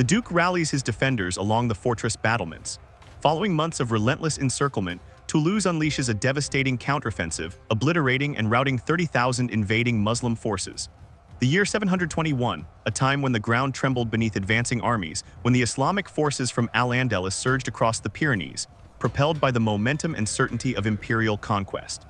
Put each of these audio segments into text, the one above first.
The Duke rallies his defenders along the fortress battlements. Following months of relentless encirclement, Toulouse unleashes a devastating counteroffensive, obliterating and routing 30,000 invading Muslim forces. The year 721, a time when the ground trembled beneath advancing armies, when the Islamic forces from Al-Andalus surged across the Pyrenees, propelled by the momentum and certainty of imperial conquest.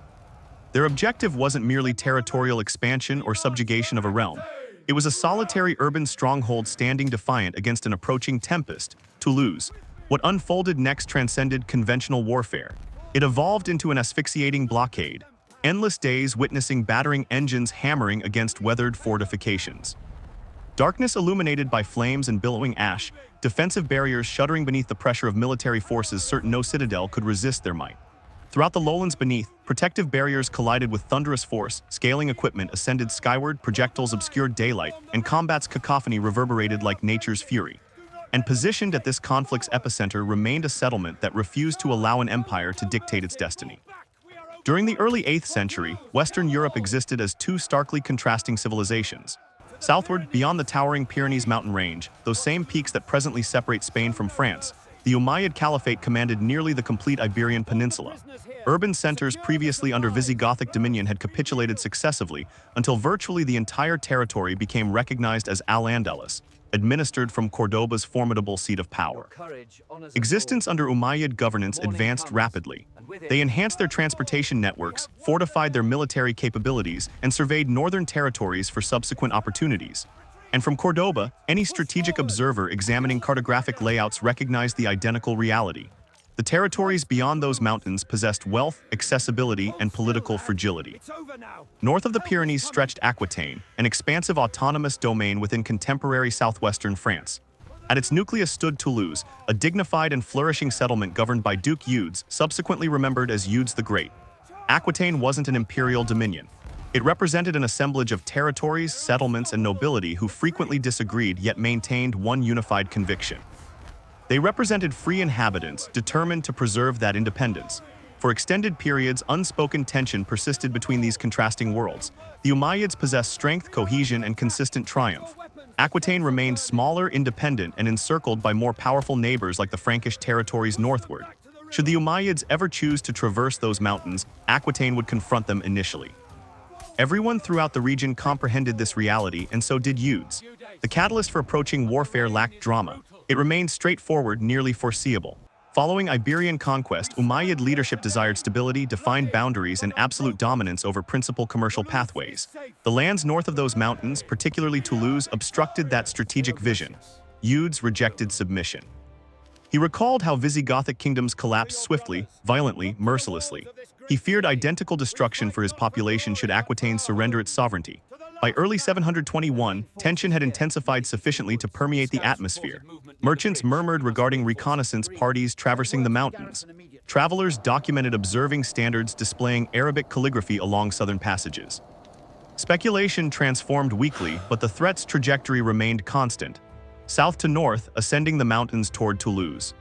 Their objective wasn't merely territorial expansion or subjugation of a realm. It was a solitary urban stronghold standing defiant against an approaching tempest, Toulouse. What unfolded next transcended conventional warfare. It evolved into an asphyxiating blockade, endless days witnessing battering engines hammering against weathered fortifications. Darkness illuminated by flames and billowing ash, defensive barriers shuddering beneath the pressure of military forces certain no citadel could resist their might. Throughout the lowlands beneath, protective barriers collided with thunderous force, scaling equipment ascended skyward, projectiles obscured daylight, and combat's cacophony reverberated like nature's fury. And positioned at this conflict's epicenter remained a settlement that refused to allow an empire to dictate its destiny. During the early 8th century, Western Europe existed as two starkly contrasting civilizations. Southward, beyond the towering Pyrenees mountain range, those same peaks that presently separate Spain from France, the Umayyad Caliphate commanded nearly the complete Iberian Peninsula. Urban centers previously under Visigothic dominion had capitulated successively until virtually the entire territory became recognized as Al-Andalus, administered from Cordoba's formidable seat of power. Existence under Umayyad governance advanced rapidly. They enhanced their transportation networks, fortified their military capabilities, and surveyed northern territories for subsequent opportunities. And from Cordoba, any strategic observer examining cartographic layouts recognized the identical reality. The territories beyond those mountains possessed wealth, accessibility, and political fragility. North of the Pyrenees stretched Aquitaine, an expansive autonomous domain within contemporary southwestern France. At its nucleus stood Toulouse, a dignified and flourishing settlement governed by Duke Eudes, subsequently remembered as Eudes the Great. Aquitaine wasn't an imperial dominion. It represented an assemblage of territories, settlements, and nobility who frequently disagreed yet maintained one unified conviction. They represented free inhabitants determined to preserve that independence. For extended periods, unspoken tension persisted between these contrasting worlds. The Umayyads possessed strength, cohesion, and consistent triumph. Aquitaine remained smaller, independent, and encircled by more powerful neighbors like the Frankish territories northward. Should the Umayyads ever choose to traverse those mountains, Aquitaine would confront them initially. Everyone throughout the region comprehended this reality, and so did Eudes. The catalyst for approaching warfare lacked drama. It remained straightforward, nearly foreseeable. Following Iberian conquest, Umayyad leadership desired stability, defined boundaries, and absolute dominance over principal commercial pathways. The lands north of those mountains, particularly Toulouse, obstructed that strategic vision. Eudes rejected submission. He recalled how Visigothic kingdoms collapsed swiftly, violently, mercilessly. He feared identical destruction for his population should Aquitaine surrender its sovereignty. By early 721, tension had intensified sufficiently to permeate the atmosphere. Merchants murmured regarding reconnaissance parties traversing the mountains. Travelers documented observing standards displaying Arabic calligraphy along southern passages. Speculation transformed weekly, but the threat's trajectory remained constant. South to north, ascending the mountains toward Toulouse.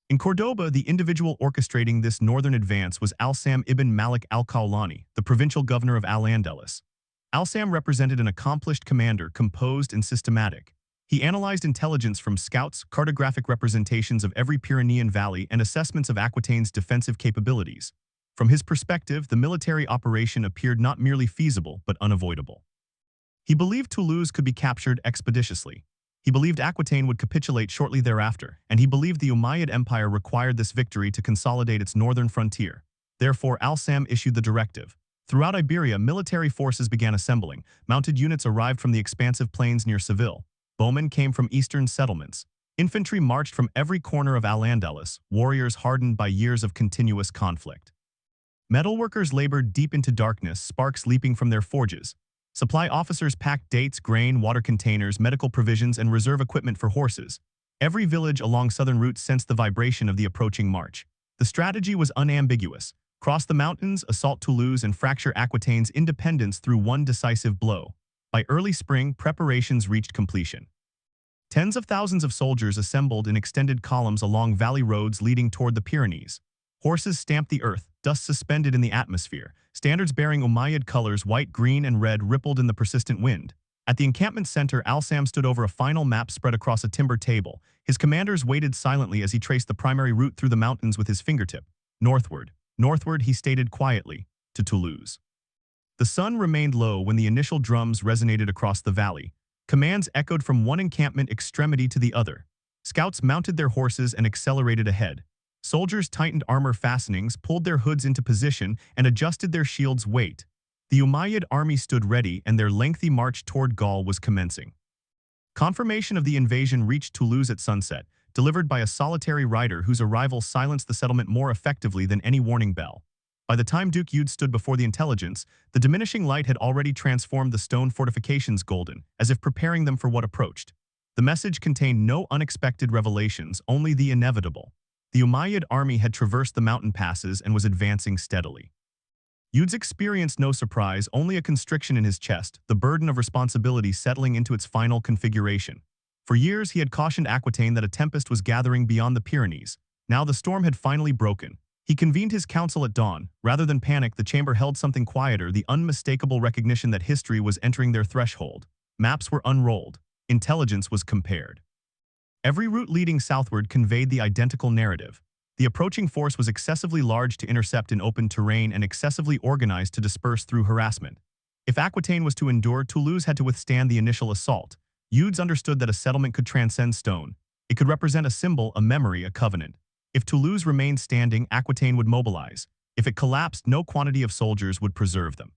In Cordoba, the individual orchestrating this northern advance was Al-Sam ibn Malik al-Khawlani, the provincial governor of Al-Andalus. Al-Sam represented an accomplished commander, composed and systematic. He analyzed intelligence from scouts, cartographic representations of every Pyrenean valley, and assessments of Aquitaine's defensive capabilities. From his perspective, the military operation appeared not merely feasible, but unavoidable. He believed Toulouse could be captured expeditiously. He believed Aquitaine would capitulate shortly thereafter, and he believed the Umayyad Empire required this victory to consolidate its northern frontier. Therefore, Al-Sam issued the directive. Throughout Iberia, military forces began assembling. Mounted units arrived from the expansive plains near Seville. Bowmen came from eastern settlements. Infantry marched from every corner of Al-Andalus, warriors hardened by years of continuous conflict. Metalworkers labored deep into darkness, sparks leaping from their forges. Supply officers packed dates, grain, water containers, medical provisions, and reserve equipment for horses. Every village along southern routes sensed the vibration of the approaching march. The strategy was unambiguous. Cross the mountains, assault Toulouse, and fracture Aquitaine's independence through one decisive blow. By early spring, preparations reached completion. Tens of thousands of soldiers assembled in extended columns along valley roads leading toward the Pyrenees. Horses stamped the earth, dust suspended in the atmosphere. Standards bearing Umayyad colors, white, green, and red, rippled in the persistent wind. At the encampment center, Al-Sam stood over a final map spread across a timber table. His commanders waited silently as he traced the primary route through the mountains with his fingertip. Northward, northward, he stated quietly, to Toulouse. The sun remained low when the initial drums resonated across the valley. Commands echoed from one encampment extremity to the other. Scouts mounted their horses and accelerated ahead. Soldiers tightened armor fastenings, pulled their hoods into position, and adjusted their shields' weight. The Umayyad army stood ready, and their lengthy march toward Gaul was commencing. Confirmation of the invasion reached Toulouse at sunset, delivered by a solitary rider whose arrival silenced the settlement more effectively than any warning bell. By the time Duke Umayyad stood before the intelligence, the diminishing light had already transformed the stone fortifications golden, as if preparing them for what approached. The message contained no unexpected revelations, only the inevitable. The Umayyad army had traversed the mountain passes and was advancing steadily. Umayyad experienced no surprise, only a constriction in his chest, the burden of responsibility settling into its final configuration. For years he had cautioned Aquitaine that a tempest was gathering beyond the Pyrenees. Now the storm had finally broken. He convened his council at dawn. Rather than panic, the chamber held something quieter, the unmistakable recognition that history was entering their threshold. Maps were unrolled. Intelligence was compared. Every route leading southward conveyed the identical narrative. The approaching force was excessively large to intercept in open terrain and excessively organized to disperse through harassment. If Aquitaine was to endure, Toulouse had to withstand the initial assault. Umayyad understood that a settlement could transcend stone. It could represent a symbol, a memory, a covenant. If Toulouse remained standing, Aquitaine would mobilize. If it collapsed, no quantity of soldiers would preserve them.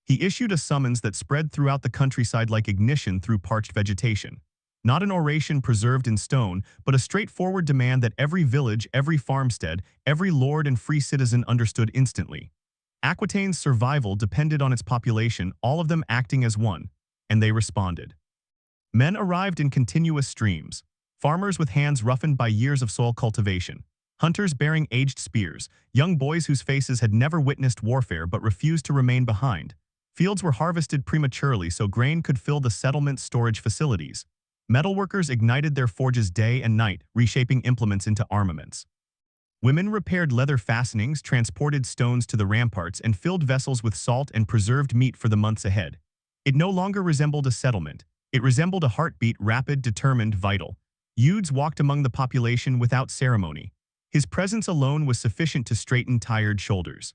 He issued a summons that spread throughout the countryside like ignition through parched vegetation. Not an oration preserved in stone, but a straightforward demand that every village, every farmstead, every lord and free citizen understood instantly. Aquitaine's survival depended on its population, all of them acting as one, and they responded. Men arrived in continuous streams. Farmers with hands roughened by years of soil cultivation. Hunters bearing aged spears. Young boys whose faces had never witnessed warfare but refused to remain behind. Fields were harvested prematurely so grain could fill the settlement's storage facilities. Metalworkers ignited their forges day and night, reshaping implements into armaments. Women repaired leather fastenings, transported stones to the ramparts, and filled vessels with salt and preserved meat for the months ahead. It no longer resembled a settlement. It resembled a heartbeat, rapid, determined, vital. Umayyad walked among the population without ceremony. His presence alone was sufficient to straighten tired shoulders.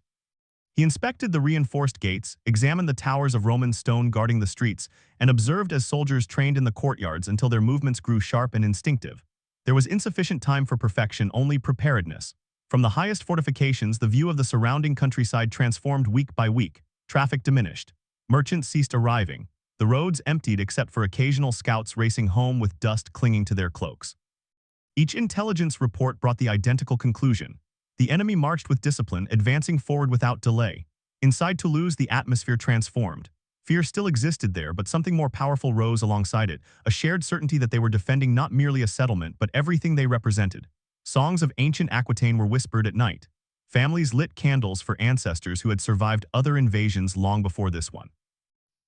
He inspected the reinforced gates, examined the towers of Roman stone guarding the streets, and observed as soldiers trained in the courtyards until their movements grew sharp and instinctive. There was insufficient time for perfection, only preparedness. From the highest fortifications, the view of the surrounding countryside transformed week by week. Traffic diminished. Merchants ceased arriving. The roads emptied except for occasional scouts racing home with dust clinging to their cloaks. Each intelligence report brought the identical conclusion. The enemy marched with discipline, advancing forward without delay. Inside Toulouse, the atmosphere transformed. Fear still existed there, but something more powerful rose alongside it, a shared certainty that they were defending not merely a settlement, but everything they represented. Songs of ancient Aquitaine were whispered at night. Families lit candles for ancestors who had survived other invasions long before this one.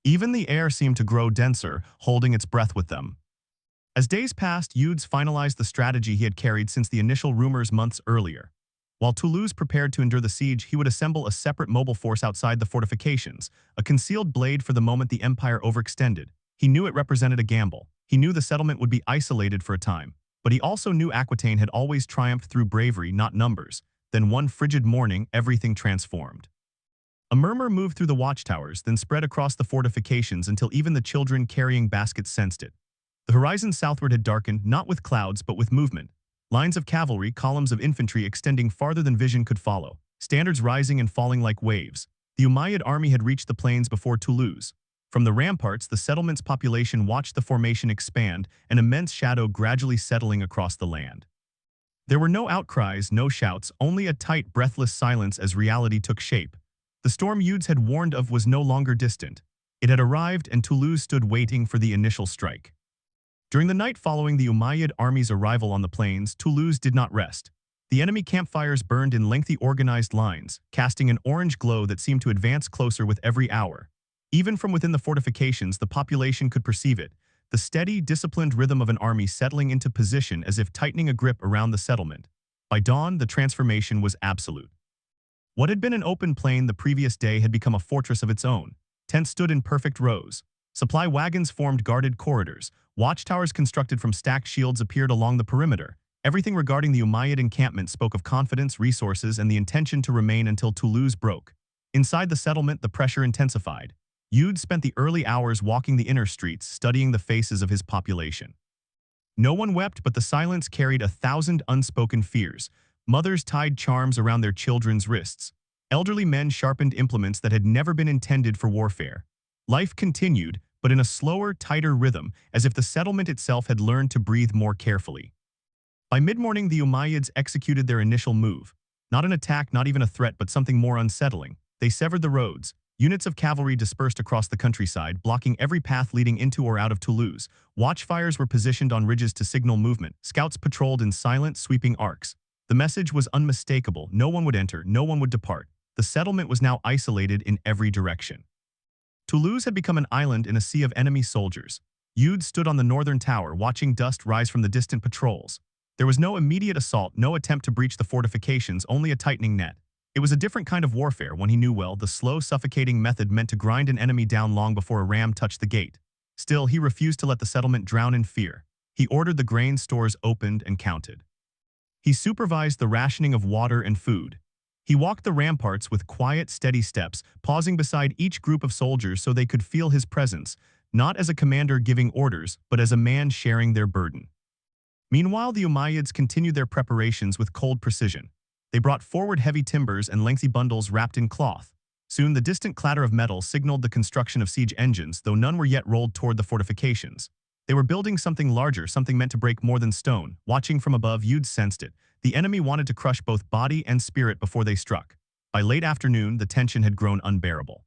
Even the air seemed to grow denser, holding its breath with them. As days passed, Umayyad finalized the strategy he had carried since the initial rumors months earlier. While Toulouse prepared to endure the siege, he would assemble a separate mobile force outside the fortifications, a concealed blade for the moment the empire overextended. He knew it represented a gamble. He knew the settlement would be isolated for a time. But he also knew Aquitaine had always triumphed through bravery, not numbers. Then one frigid morning, everything transformed. A murmur moved through the watchtowers, then spread across the fortifications until even the children carrying baskets sensed it. The horizon southward had darkened, not with clouds but with movement. Lines of cavalry, columns of infantry extending farther than vision could follow, standards rising and falling like waves. The Umayyad army had reached the plains before Toulouse. From the ramparts, the settlement's population watched the formation expand, an immense shadow gradually settling across the land. There were no outcries, no shouts, only a tight, breathless silence as reality took shape. The storm Umayyad had warned of was no longer distant. It had arrived, and Toulouse stood waiting for the initial strike. During the night following the Umayyad army's arrival on the plains, Toulouse did not rest. The enemy campfires burned in lengthy organized lines, casting an orange glow that seemed to advance closer with every hour. Even from within the fortifications, the population could perceive it, the steady, disciplined rhythm of an army settling into position as if tightening a grip around the settlement. By dawn, the transformation was absolute. What had been an open plain the previous day had become a fortress of its own. Tents stood in perfect rows. Supply wagons formed guarded corridors. Watchtowers constructed from stacked shields appeared along the perimeter. Everything regarding the Umayyad encampment spoke of confidence, resources, and the intention to remain until Toulouse broke. Inside the settlement, the pressure intensified. Umayyad spent the early hours walking the inner streets, studying the faces of his population. No one wept, but the silence carried 1,000 unspoken fears. Mothers tied charms around their children's wrists. Elderly men sharpened implements that had never been intended for warfare. Life continued, but in a slower, tighter rhythm, as if the settlement itself had learned to breathe more carefully. By mid-morning, the Umayyads executed their initial move. Not an attack, not even a threat, but something more unsettling. They severed the roads. Units of cavalry dispersed across the countryside, blocking every path leading into or out of Toulouse. Watchfires were positioned on ridges to signal movement. Scouts patrolled in silent, sweeping arcs. The message was unmistakable. No one would enter, no one would depart. The settlement was now isolated in every direction. Toulouse had become an island in a sea of enemy soldiers. Umayyad stood on the northern tower, watching dust rise from the distant patrols. There was no immediate assault, no attempt to breach the fortifications, only a tightening net. It was a different kind of warfare, one he knew well, the slow, suffocating method meant to grind an enemy down long before a ram touched the gate. Still, he refused to let the settlement drown in fear. He ordered the grain stores opened and counted. He supervised the rationing of water and food. He walked the ramparts with quiet, steady steps, pausing beside each group of soldiers so they could feel his presence, not as a commander giving orders, but as a man sharing their burden. Meanwhile, the Umayyads continued their preparations with cold precision. They brought forward heavy timbers and lengthy bundles wrapped in cloth. Soon, the distant clatter of metal signaled the construction of siege engines, though none were yet rolled toward the fortifications. They were building something larger, something meant to break more than stone. Watching from above, Umayyad sensed it. The enemy wanted to crush both body and spirit before they struck. By late afternoon, the tension had grown unbearable.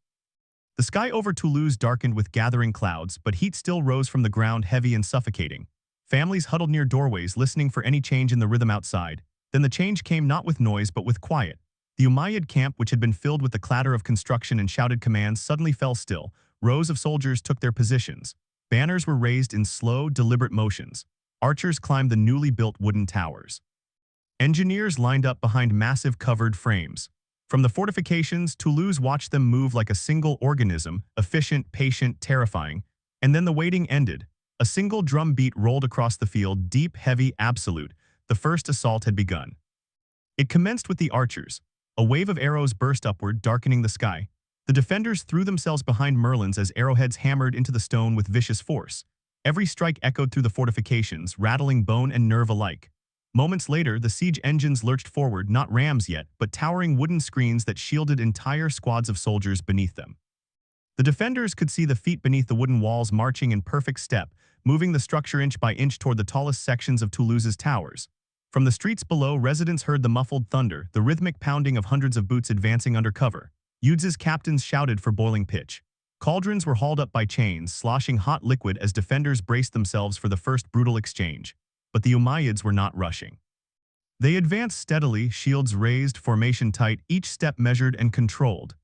The sky over Toulouse darkened with gathering clouds, but heat still rose from the ground, heavy and suffocating. Families huddled near doorways, listening for any change in the rhythm outside. Then the change came not with noise but with quiet. The Umayyad camp, which had been filled with the clatter of construction and shouted commands, suddenly fell still. Rows of soldiers took their positions. Banners were raised in slow, deliberate motions. Archers climbed the newly built wooden towers. Engineers lined up behind massive covered frames. From the fortifications, Toulouse watched them move like a single organism, efficient, patient, terrifying. And then the waiting ended. A single drum beat rolled across the field, deep, heavy, absolute. The first assault had begun. It commenced with the archers. A wave of arrows burst upward, darkening the sky. The defenders threw themselves behind merlins as arrowheads hammered into the stone with vicious force. Every strike echoed through the fortifications, rattling bone and nerve alike. Moments later, the siege engines lurched forward, not rams yet, but towering wooden screens that shielded entire squads of soldiers beneath them. The defenders could see the feet beneath the wooden walls marching in perfect step, moving the structure inch by inch toward the tallest sections of Toulouse's towers. From the streets below, residents heard the muffled thunder, the rhythmic pounding of hundreds of boots advancing under cover. Umayyad's captains shouted for boiling pitch. Cauldrons were hauled up by chains, sloshing hot liquid as defenders braced themselves for the first brutal exchange. But the Umayyads were not rushing. They advanced steadily, shields raised, formation tight, each step measured and controlled.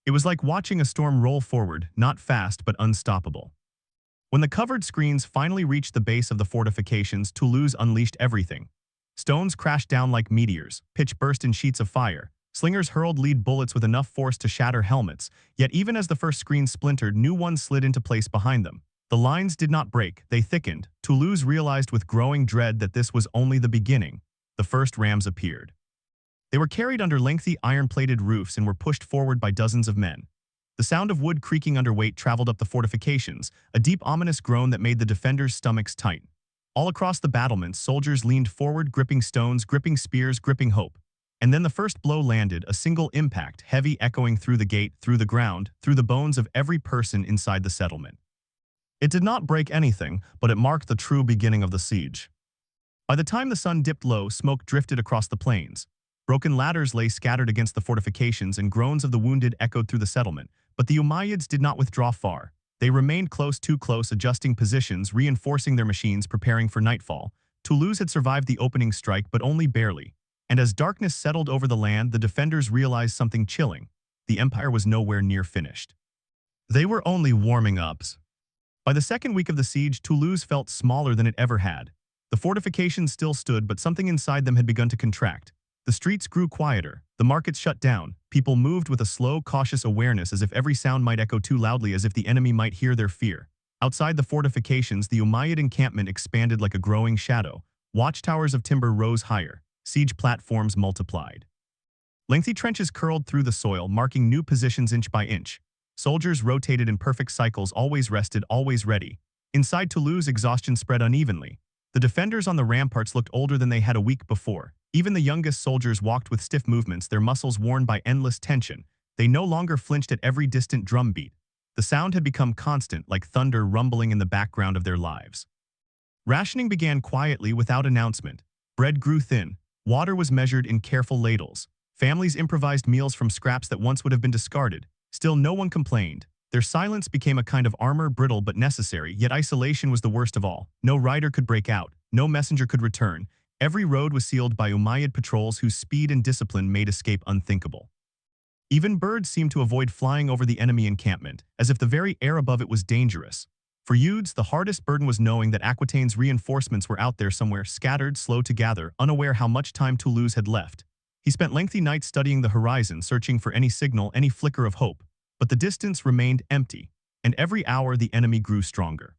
It was like watching a storm roll forward, not fast but unstoppable. When the covered screens finally reached the base of the fortifications, Toulouse unleashed everything. Stones crashed down like meteors, pitch burst in sheets of fire. Slingers hurled lead bullets with enough force to shatter helmets, yet even as the first screens splintered, new ones slid into place behind them. The lines did not break, they thickened. Toulouse realized with growing dread that this was only the beginning. The first rams appeared. They were carried under lengthy iron-plated roofs and were pushed forward by dozens of men. The sound of wood creaking under weight traveled up the fortifications, a deep ominous groan that made the defenders' stomachs tight. All across the battlements, soldiers leaned forward, gripping stones, gripping spears, gripping hope. And then the first blow landed, a single impact, heavy, echoing through the gate, through the ground, through the bones of every person inside the settlement. It did not break anything, but it marked the true beginning of the siege. By the time the sun dipped low, smoke drifted across the plains. Broken ladders lay scattered against the fortifications and groans of the wounded echoed through the settlement. But the Umayyads did not withdraw far. They remained close, too close, adjusting positions, reinforcing their machines, preparing for nightfall. Toulouse had survived the opening strike, but only barely. And as darkness settled over the land, the defenders realized something chilling. The empire was nowhere near finished. They were only warming up. By the second week of the siege, Toulouse felt smaller than it ever had. The fortifications still stood, but something inside them had begun to contract. The streets grew quieter, the markets shut down, people moved with a slow, cautious awareness as if every sound might echo too loudly, as if the enemy might hear their fear. Outside the fortifications, the Umayyad encampment expanded like a growing shadow. Watchtowers of timber rose higher. Siege platforms multiplied. Lengthy trenches curled through the soil, marking new positions inch by inch. Soldiers rotated in perfect cycles, always rested, always ready. Inside Toulouse, exhaustion spread unevenly. The defenders on the ramparts looked older than they had a week before. Even the youngest soldiers walked with stiff movements, their muscles worn by endless tension. They no longer flinched at every distant drumbeat. The sound had become constant, like thunder rumbling in the background of their lives. Rationing began quietly, without announcement. Bread grew thin. Water was measured in careful ladles. Families improvised meals from scraps that once would have been discarded. Still, no one complained. Their silence became a kind of armor, brittle but necessary, yet isolation was the worst of all. No rider could break out. No messenger could return. Every road was sealed by Umayyad patrols whose speed and discipline made escape unthinkable. Even birds seemed to avoid flying over the enemy encampment, as if the very air above it was dangerous. For Udes, the hardest burden was knowing that Aquitaine's reinforcements were out there somewhere, scattered, slow to gather, unaware how much time Toulouse had left. He spent lengthy nights studying the horizon, searching for any signal, any flicker of hope. But the distance remained empty, and every hour the enemy grew stronger.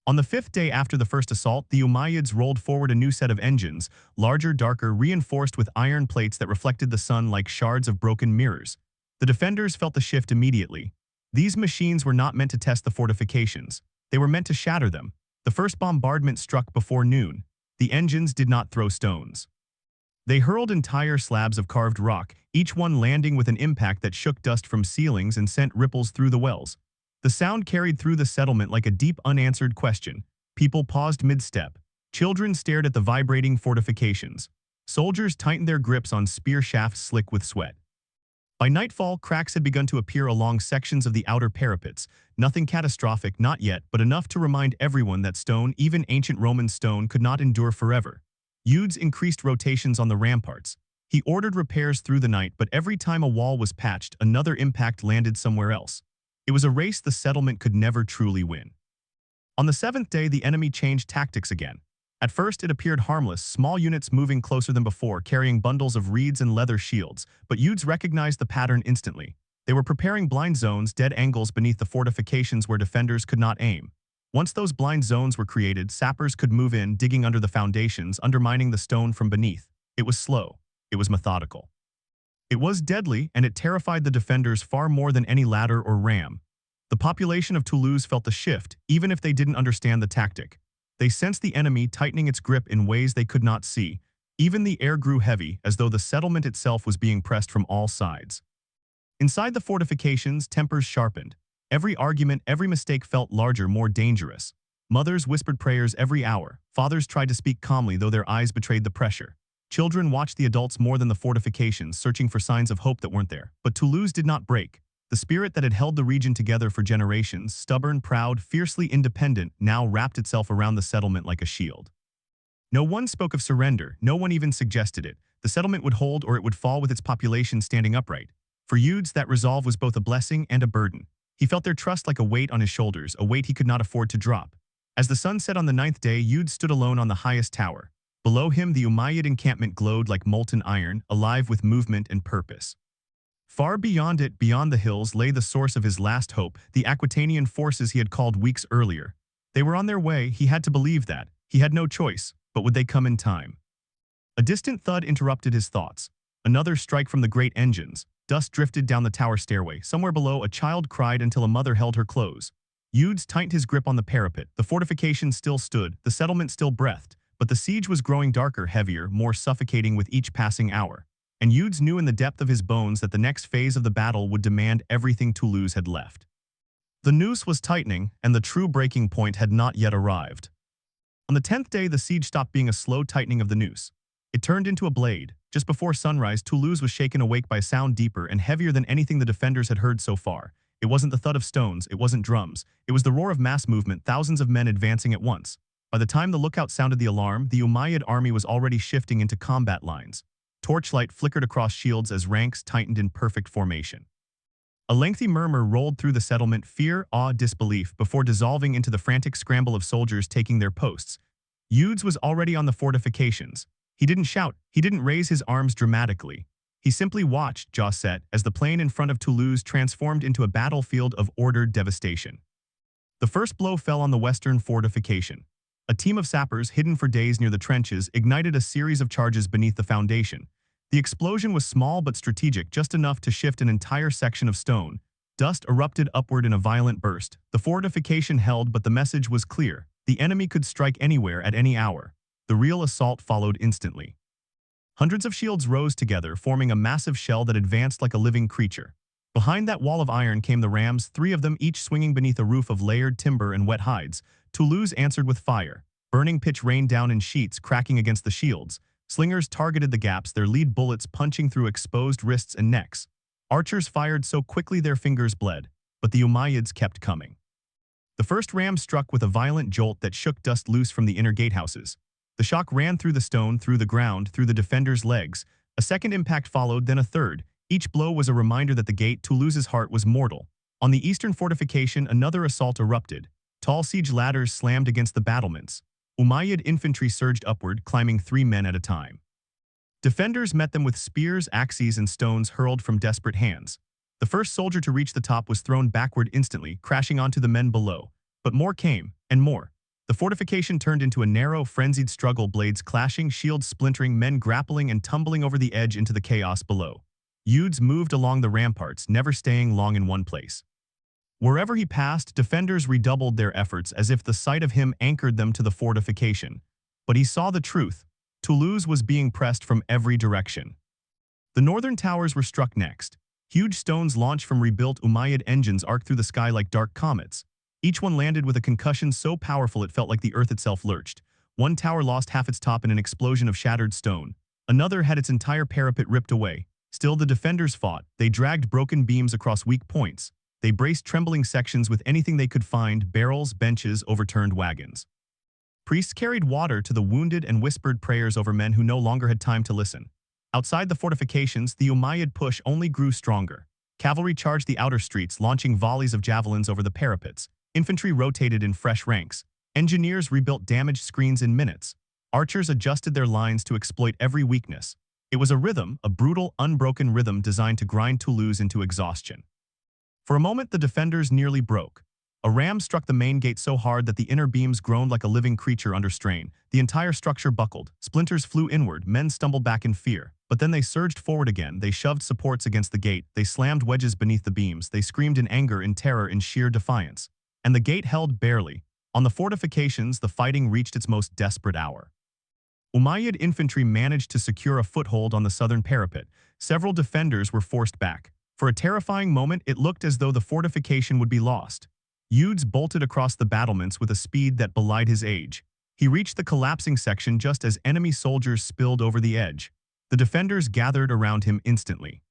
On the 5th day after the first assault, the Umayyads rolled forward a new set of engines, larger, darker, reinforced with iron plates that reflected the sun like shards of broken mirrors. The defenders felt the shift immediately. These machines were not meant to test the fortifications. They were meant to shatter them. The first bombardment struck before noon. The engines did not throw stones. They hurled entire slabs of carved rock, each one landing with an impact that shook dust from ceilings and sent ripples through the wells. The sound carried through the settlement like a deep, unanswered question. People paused mid-step. Children stared at the vibrating fortifications. Soldiers tightened their grips on spear shafts slick with sweat. By nightfall, cracks had begun to appear along sections of the outer parapets. Nothing catastrophic, not yet, but enough to remind everyone that stone, even ancient Roman stone, could not endure forever. Udes increased rotations on the ramparts. He ordered repairs through the night, but every time a wall was patched, another impact landed somewhere else. It was a race the settlement could never truly win. On the 7th day, the enemy changed tactics again. At first, it appeared harmless, small units moving closer than before, carrying bundles of reeds and leather shields, but Udes recognized the pattern instantly. They were preparing blind zones, dead angles beneath the fortifications where defenders could not aim. Once those blind zones were created, sappers could move in, digging under the foundations, undermining the stone from beneath. It was slow. It was methodical. It was deadly, and it terrified the defenders far more than any ladder or ram. The population of Toulouse felt the shift, even if they didn't understand the tactic. They sensed the enemy tightening its grip in ways they could not see. Even the air grew heavy, as though the settlement itself was being pressed from all sides. Inside the fortifications, tempers sharpened. Every argument, every mistake felt larger, more dangerous. Mothers whispered prayers every hour. Fathers tried to speak calmly, though their eyes betrayed the pressure. Children watched the adults more than the fortifications, searching for signs of hope that weren't there. But Toulouse did not break. The spirit that had held the region together for generations, stubborn, proud, fiercely independent, now wrapped itself around the settlement like a shield. No one spoke of surrender, no one even suggested it. The settlement would hold or it would fall with its population standing upright. For Udes, that resolve was both a blessing and a burden. He felt their trust like a weight on his shoulders, a weight he could not afford to drop. As the sun set on the 9th day, Udes stood alone on the highest tower. Below him, the Umayyad encampment glowed like molten iron, alive with movement and purpose. Far beyond it, beyond the hills, lay the source of his last hope, the Aquitanian forces he had called weeks earlier. They were on their way, he had to believe that. He had no choice, but would they come in time? A distant thud interrupted his thoughts. Another strike from the great engines. Dust drifted down the tower stairway. Somewhere below, a child cried until a mother held her close. Udes tightened his grip on the parapet. The fortification still stood, the settlement still breathed, but the siege was growing darker, heavier, more suffocating with each passing hour. And Udes knew in the depth of his bones that the next phase of the battle would demand everything Toulouse had left. The noose was tightening, and the true breaking point had not yet arrived. On the 10th day, the siege stopped being a slow tightening of the noose. It turned into a blade. Just before sunrise, Toulouse was shaken awake by a sound deeper and heavier than anything the defenders had heard so far. It wasn't the thud of stones, it wasn't drums. It was the roar of mass movement, thousands of men advancing at once. By the time the lookout sounded the alarm, the Umayyad army was already shifting into combat lines. Torchlight flickered across shields as ranks tightened in perfect formation. A lengthy murmur rolled through the settlement, fear, awe, disbelief, before dissolving into the frantic scramble of soldiers taking their posts. Udes was already on the fortifications. He didn't shout, he didn't raise his arms dramatically. He simply watched, jaw set, as the plain in front of Toulouse transformed into a battlefield of ordered devastation. The first blow fell on the western fortification. A team of sappers hidden for days near the trenches ignited a series of charges beneath the foundation. The explosion was small but strategic, just enough to shift an entire section of stone. Dust erupted upward in a violent burst. The fortification held, but the message was clear. The enemy could strike anywhere at any hour. The real assault followed instantly. Hundreds of shields rose together, forming a massive shell that advanced like a living creature. Behind that wall of iron came the rams, 3 of them each swinging beneath a roof of layered timber and wet hides. Toulouse answered with fire. Burning pitch rained down in sheets, cracking against the shields. Slingers targeted the gaps, their lead bullets punching through exposed wrists and necks. Archers fired so quickly their fingers bled, but the Umayyads kept coming. The first ram struck with a violent jolt that shook dust loose from the inner gatehouses. The shock ran through the stone, through the ground, through the defenders' legs. A second impact followed, then a third. Each blow was a reminder that the gate, Toulouse's heart, was mortal. On the eastern fortification, another assault erupted. Tall siege ladders slammed against the battlements. Umayyad infantry surged upward, climbing 3 men at a time. Defenders met them with spears, axes, and stones hurled from desperate hands. The first soldier to reach the top was thrown backward instantly, crashing onto the men below. But more came, and more. The fortification turned into a narrow, frenzied struggle, blades clashing, shields splintering, men grappling and tumbling over the edge into the chaos below. Umayyad moved along the ramparts, never staying long in one place. Wherever he passed, defenders redoubled their efforts as if the sight of him anchored them to the fortification. But he saw the truth. Toulouse was being pressed from every direction. The northern towers were struck next. Huge stones launched from rebuilt Umayyad engines arced through the sky like dark comets. Each one landed with a concussion so powerful it felt like the earth itself lurched. One tower lost half its top in an explosion of shattered stone. Another had its entire parapet ripped away. Still, the defenders fought. They dragged broken beams across weak points. They braced trembling sections with anything they could find: barrels, benches, overturned wagons. Priests carried water to the wounded and whispered prayers over men who no longer had time to listen. Outside the fortifications, the Umayyad push only grew stronger. Cavalry charged the outer streets, launching volleys of javelins over the parapets. Infantry rotated in fresh ranks. Engineers rebuilt damaged screens in minutes. Archers adjusted their lines to exploit every weakness. It was a rhythm, a brutal, unbroken rhythm designed to grind Toulouse into exhaustion. For a moment, the defenders nearly broke. A ram struck the main gate so hard that the inner beams groaned like a living creature under strain. The entire structure buckled. Splinters flew inward. Men stumbled back in fear. But then they surged forward again. They shoved supports against the gate. They slammed wedges beneath the beams. They screamed in anger, in terror, in sheer defiance. And the gate held barely. On the fortifications, the fighting reached its most desperate hour. Umayyad infantry managed to secure a foothold on the southern parapet. Several defenders were forced back. For a terrifying moment, it looked as though the fortification would be lost. Umayyad bolted across the battlements with a speed that belied his age. He reached the collapsing section just as enemy soldiers spilled over the edge. The defenders gathered around him instantly.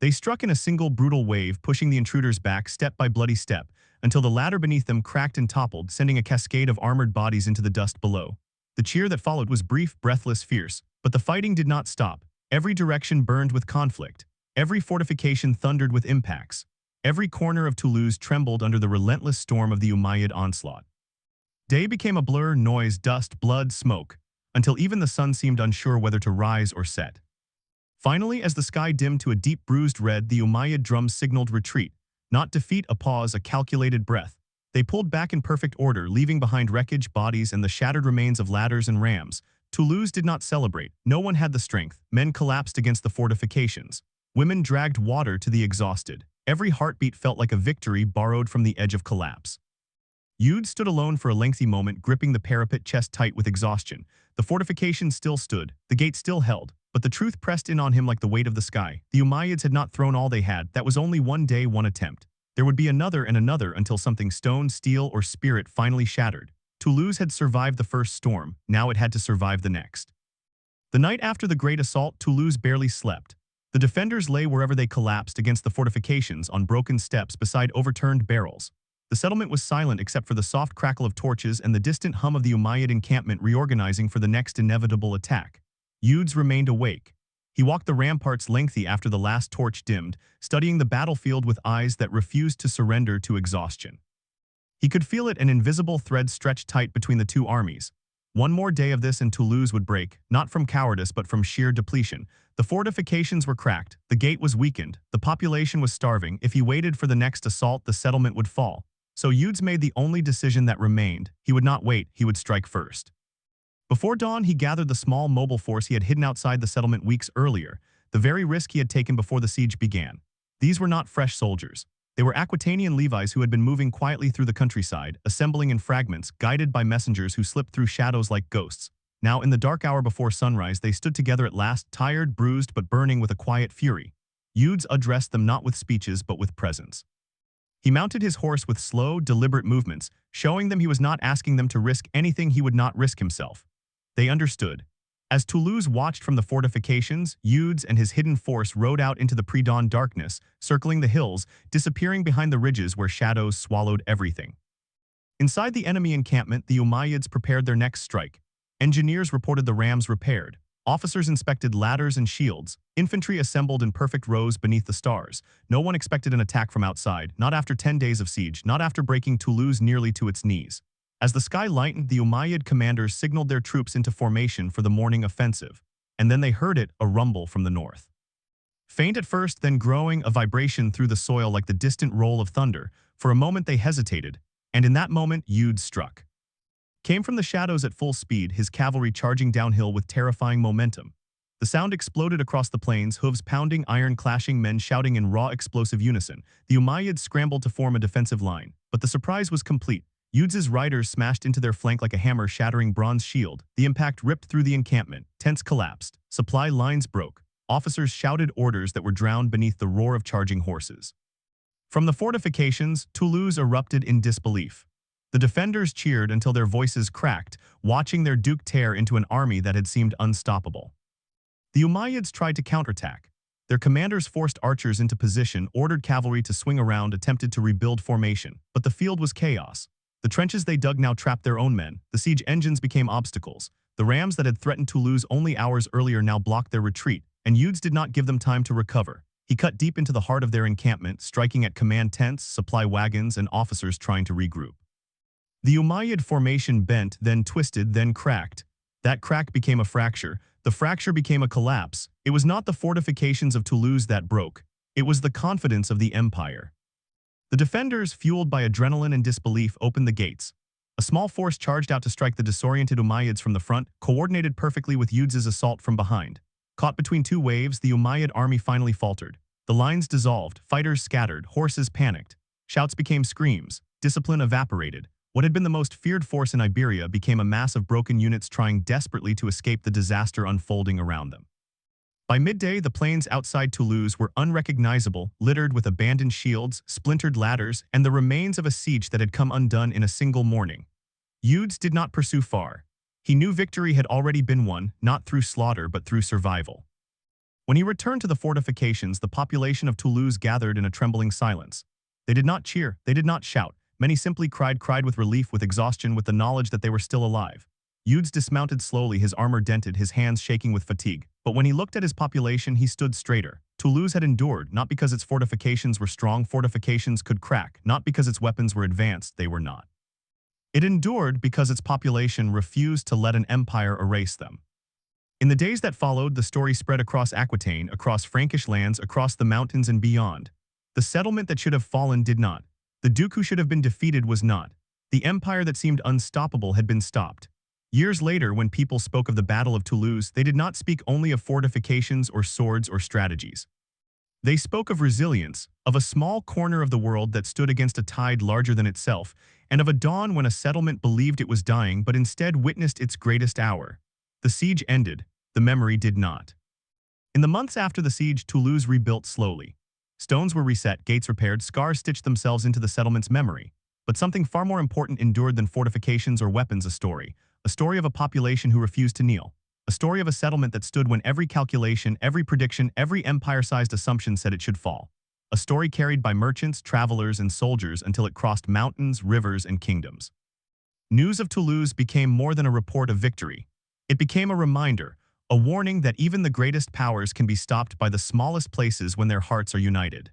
They struck in a single brutal wave, pushing the intruders back step by bloody step, until the ladder beneath them cracked and toppled, sending a cascade of armored bodies into the dust below. The cheer that followed was brief, breathless, fierce, but the fighting did not stop. Every direction burned with conflict. Every fortification thundered with impacts. Every corner of Toulouse trembled under the relentless storm of the Umayyad onslaught. Day became a blur, noise, dust, blood, smoke, until even the sun seemed unsure whether to rise or set. Finally, as the sky dimmed to a deep bruised red, the Umayyad drums signaled retreat. Not defeat, a pause, a calculated breath. They pulled back in perfect order, leaving behind wreckage, bodies, and the shattered remains of ladders and rams. Toulouse did not celebrate. No one had the strength. Men collapsed against the fortifications. Women dragged water to the exhausted. Every heartbeat felt like a victory borrowed from the edge of collapse. Umayyad stood alone for a lengthy moment, gripping the parapet, chest tight with exhaustion. The fortification still stood. The gate still held. But the truth pressed in on him like the weight of the sky. The Umayyads had not thrown all they had. That was only one day, one attempt. There would be another and another until something stone, steel, or spirit finally shattered. Toulouse had survived the first storm. Now it had to survive the next. The night after the great assault, Toulouse barely slept. The defenders lay wherever they collapsed against the fortifications, on broken steps beside overturned barrels. The settlement was silent except for the soft crackle of torches and the distant hum of the Umayyad encampment reorganizing for the next inevitable attack. Umayyad remained awake. He walked the ramparts lengthy after the last torch dimmed, studying the battlefield with eyes that refused to surrender to exhaustion. He could feel it, an invisible thread stretched tight between the two armies. One more day of this and Toulouse would break, not from cowardice but from sheer depletion. The fortifications were cracked, the gate was weakened, the population was starving. If he waited for the next assault, the settlement would fall. So Udes made the only decision that remained. He would not wait, he would strike first. Before dawn, he gathered the small mobile force he had hidden outside the settlement weeks earlier, the very risk he had taken before the siege began. These were not fresh soldiers. They were Aquitanian Levites who had been moving quietly through the countryside, assembling in fragments, guided by messengers who slipped through shadows like ghosts. Now, in the dark hour before sunrise, they stood together at last, tired, bruised, but burning with a quiet fury. Udes addressed them not with speeches, but with presence. He mounted his horse with slow, deliberate movements, showing them he was not asking them to risk anything he would not risk himself. They understood. As Toulouse watched from the fortifications, Udes and his hidden force rode out into the pre-dawn darkness, circling the hills, disappearing behind the ridges where shadows swallowed everything. Inside the enemy encampment, the Umayyads prepared their next strike. Engineers reported the rams repaired. Officers inspected ladders and shields. Infantry assembled in perfect rows beneath the stars. No one expected an attack from outside, not after 10 days of siege, not after breaking Toulouse nearly to its knees. As the sky lightened, the Umayyad commanders signaled their troops into formation for the morning offensive. And then they heard it, a rumble from the north. Faint at first, then growing, a vibration through the soil like the distant roll of thunder. For a moment they hesitated, and in that moment Udes struck. Came from the shadows at full speed, his cavalry charging downhill with terrifying momentum. The sound exploded across the plains, hooves pounding, iron clashing, men shouting in raw explosive unison. The Umayyads scrambled to form a defensive line, but the surprise was complete. Udes's riders smashed into their flank like a hammer shattering bronze shield. The impact ripped through the encampment. Tents collapsed. Supply lines broke. Officers shouted orders that were drowned beneath the roar of charging horses. From the fortifications, Toulouse erupted in disbelief. The defenders cheered until their voices cracked, watching their duke tear into an army that had seemed unstoppable. The Umayyads tried to counterattack. Their commanders forced archers into position, ordered cavalry to swing around, attempted to rebuild formation. But the field was chaos. The trenches they dug now trapped their own men. The siege engines became obstacles. The rams that had threatened Toulouse only hours earlier now blocked their retreat, and Udes did not give them time to recover. He cut deep into the heart of their encampment, striking at command tents, supply wagons, and officers trying to regroup. The Umayyad formation bent, then twisted, then cracked. That crack became a fracture. The fracture became a collapse. It was not the fortifications of Toulouse that broke. It was the confidence of the empire. The defenders, fueled by adrenaline and disbelief, opened the gates. A small force charged out to strike the disoriented Umayyads from the front, coordinated perfectly with Udes's assault from behind. Caught between two waves, the Umayyad army finally faltered. The lines dissolved, fighters scattered, horses panicked. Shouts became screams. Discipline evaporated. What had been the most feared force in Iberia became a mass of broken units trying desperately to escape the disaster unfolding around them. By midday, the plains outside Toulouse were unrecognizable, littered with abandoned shields, splintered ladders, and the remains of a siege that had come undone in a single morning. Udes did not pursue far. He knew victory had already been won, not through slaughter but through survival. When he returned to the fortifications, the population of Toulouse gathered in a trembling silence. They did not cheer, they did not shout. Many simply cried with relief, with exhaustion, with the knowledge that they were still alive. Udes dismounted slowly, his armor dented, his hands shaking with fatigue. But when he looked at his population, he stood straighter. Toulouse had endured, not because its fortifications were strong, fortifications could crack, not because its weapons were advanced, they were not. It endured because its population refused to let an empire erase them. In the days that followed, the story spread across Aquitaine, across Frankish lands, across the mountains and beyond. The settlement that should have fallen did not. The duke who should have been defeated was not. The empire that seemed unstoppable had been stopped. Years later, when people spoke of the Battle of Toulouse, they did not speak only of fortifications or swords or strategies. They spoke of resilience, of a small corner of the world that stood against a tide larger than itself, and of a dawn when a settlement believed it was dying but instead witnessed its greatest hour. The siege ended. The memory did not. In the months after the siege, Toulouse rebuilt slowly. Stones were reset, gates repaired, scars stitched themselves into the settlement's memory. But something far more important endured than fortifications or weapons, a story of a population who refused to kneel. A story of a settlement that stood when every calculation, every prediction, every empire-sized assumption said it should fall. A story carried by merchants, travelers, and soldiers until it crossed mountains, rivers, and kingdoms. News of Toulouse became more than a report of victory. It became a reminder, a warning that even the greatest powers can be stopped by the smallest places when their hearts are united.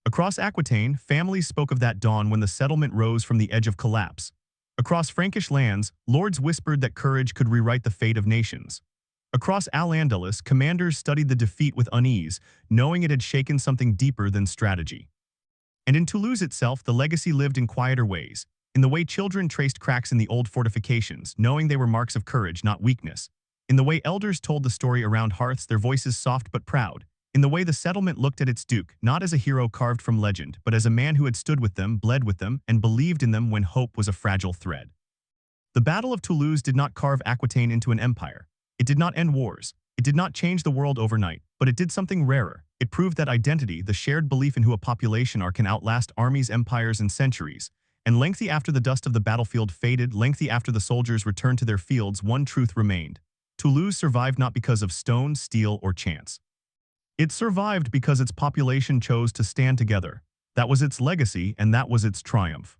Across Aquitaine, families spoke of that dawn when the settlement rose from the edge of collapse. Across Frankish lands, lords whispered that courage could rewrite the fate of nations. Across Al-Andalus, commanders studied the defeat with unease, knowing it had shaken something deeper than strategy. And in Toulouse itself, the legacy lived in quieter ways, in the way children traced cracks in the old fortifications, knowing they were marks of courage, not weakness. In the way elders told the story around hearths, their voices soft but proud. In the way the settlement looked at its duke, not as a hero carved from legend, but as a man who had stood with them, bled with them, and believed in them when hope was a fragile thread. The Battle of Toulouse did not carve Aquitaine into an empire. It did not end wars. It did not change the world overnight, but it did something rarer. It proved that identity, the shared belief in who a population are, can outlast armies, empires, and centuries. And lengthy after the dust of the battlefield faded, lengthy after the soldiers returned to their fields, one truth remained. Toulouse survived not because of stone, steel, or chance. It survived because its population chose to stand together. That was its legacy, and that was its triumph.